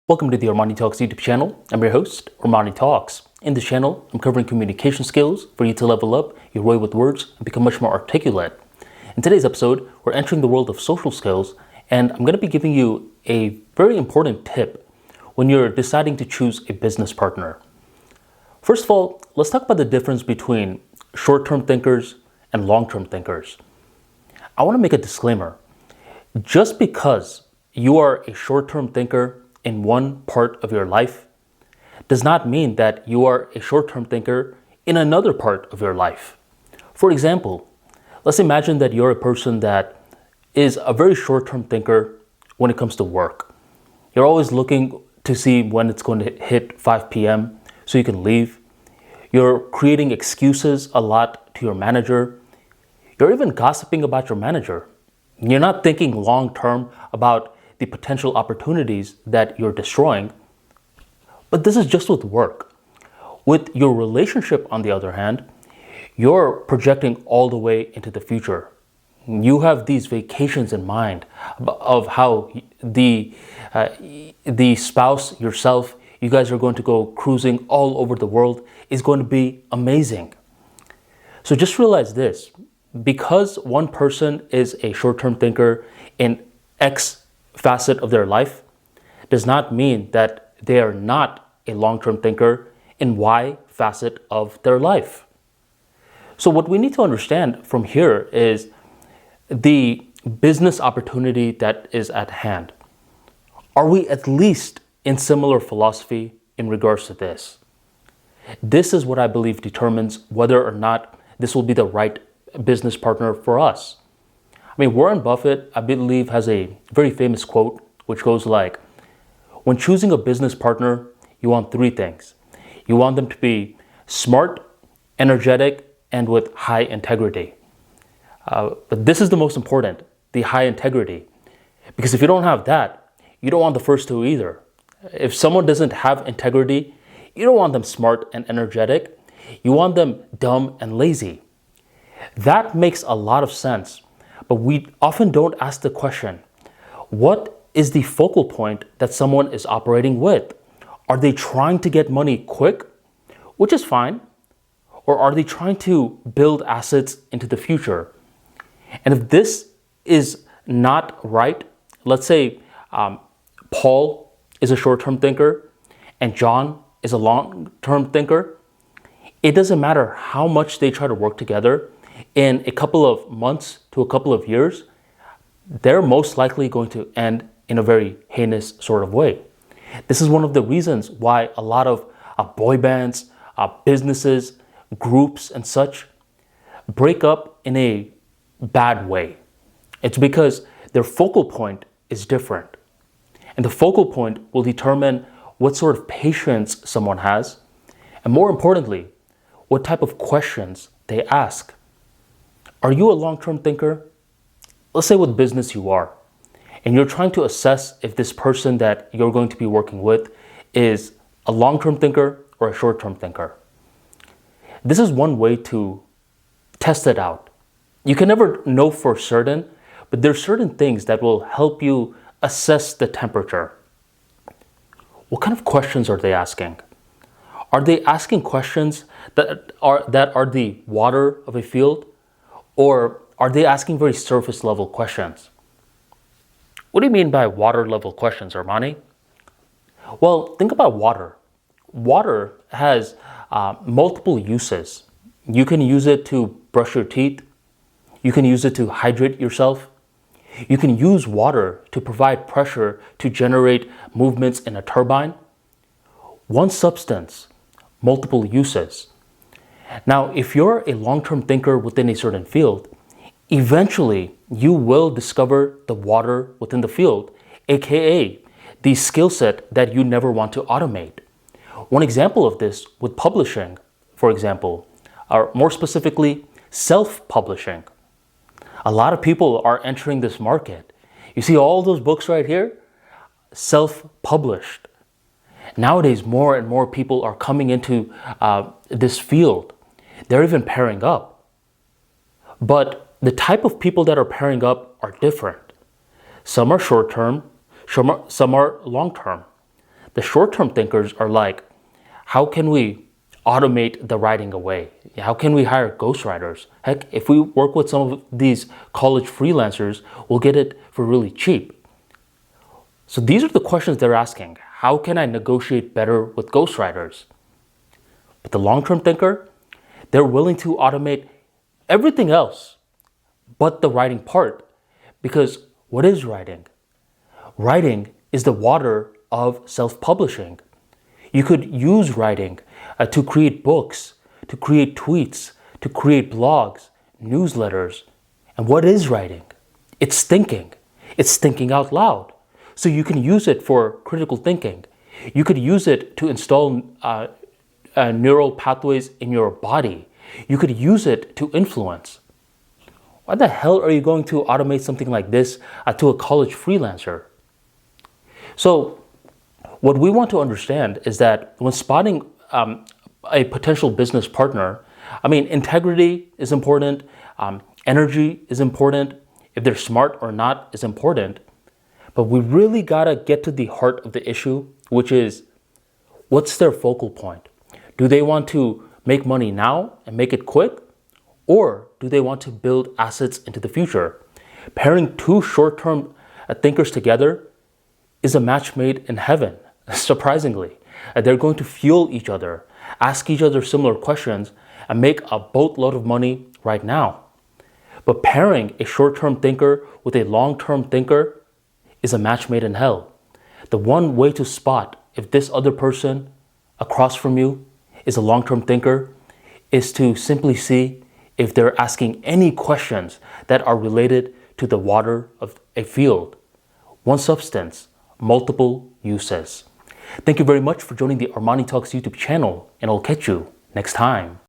Welcome to the ArmaniTalks YouTube channel. I'm your host, ArmaniTalks. In this channel, I'm covering communication skills for you to level up your way with words and become much more articulate. In today's episode, we're entering the world of social skills, and I'm going to be giving you a very important tip when you're deciding to choose a business partner. First of all, let's talk about the difference between short-term thinkers and long-term thinkers. I want to make a disclaimer. Just because you are a short-term thinker in one part of your life does not mean that you are a short-term thinker in another part of your life. For example, let's imagine that you're a person that is a very short-term thinker when it comes to work. You're always looking to see when it's going to hit 5 p.m. so you can leave. You're creating excuses a lot to your manager. You're even gossiping about your manager. You're not thinking long-term about the potential opportunities that you're destroying. But this is just with work. With your relationship, on the other hand, you're projecting all the way into the future. You have these vacations in mind of how the spouse, yourself, you guys are going to go cruising all over the world is going to be amazing. So just realize this, because one person is a short-term thinker in X facet of their life does not mean that they are not a long-term thinker in Y facet of their life. So what we need to understand from here is the business opportunity that is at hand. Are we at least in similar philosophy in regards to this? This is what I believe determines whether or not this will be the right business partner for us. I mean, Warren Buffett, I believe, has a very famous quote, which goes like, when choosing a business partner, you want three things. You want them to be smart, energetic, and with high integrity. But this is the most important, the high integrity. Because if you don't have that, you don't want the first two either. If someone doesn't have integrity, you don't want them smart and energetic. You want them dumb and lazy. That makes a lot of sense. But we often don't ask the question, what is the focal point that someone is operating with? Are they trying to get money quick, which is fine, or are they trying to build assets into the future? And if this is not right, let's say Paul is a short-term thinker and John is a long-term thinker, it doesn't matter how much they try to work together. In a couple of months to a couple of years, they're most likely going to end in a very heinous sort of way. This is one of the reasons why a lot of boy bands, businesses, groups, and such break up in a bad way. It's because their focal point is different. And the focal point will determine what sort of patience someone has, and more importantly, what type of questions they ask. Are you a long-term thinker? Let's say with business you are, and you're trying to assess if this person that you're going to be working with is a long-term thinker or a short-term thinker. This is one way to test it out. You can never know for certain, but there's certain things that will help you assess the temperature. What kind of questions are they asking? Are they asking questions that are the water of a field? Or are they asking very surface level questions? What do you mean by water level questions, Armani? Well, think about water. Water has multiple uses. You can use it to brush your teeth. You can use it to hydrate yourself. You can use water to provide pressure to generate movements in a turbine. One substance, multiple uses. Now, if you're a long-term thinker within a certain field, eventually you will discover the water within the field, aka the skill set that you never want to automate. One example of this with publishing, for example, or more specifically, self-publishing. A lot of people are entering this market. You see all those books right here? Self-published. Nowadays, more and more people are coming into this field. They're even pairing up. But the type of people that are pairing up are different. Some are short-term, some are long-term. The short-term thinkers are like, how can we automate the writing away? How can we hire ghostwriters? Heck, if we work with some of these college freelancers, we'll get it for really cheap. So these are the questions they're asking. How can I negotiate better with ghostwriters? But the long-term thinker, they're willing to automate everything else but the writing part. Because what is writing? Writing is the water of self-publishing. You could use writing to create books, to create tweets, to create blogs, newsletters. And what is writing? It's thinking. It's thinking out loud. So you can use it for critical thinking. You could use it to install neural pathways in your body. You could use it to influence. Why the hell are you going to automate something like this to a college freelancer? So what we want to understand is that when spotting a potential business partner, integrity is important, energy is important, if they're smart or not is important, but we really gotta get to the heart of the issue, which is, what's their focal point? Do they want to make money now and make it quick? Or do they want to build assets into the future? Pairing two short-term thinkers together is a match made in heaven, surprisingly. They're going to fuel each other, ask each other similar questions, and make a boatload of money right now. But pairing a short-term thinker with a long-term thinker is a match made in hell. The one way to spot if this other person across from you is a long-term thinker is to simply see if they're asking any questions that are related to the water of a field. One substance, multiple uses. Thank you very much for joining the ArmaniTalks YouTube channel, and I'll catch you next time.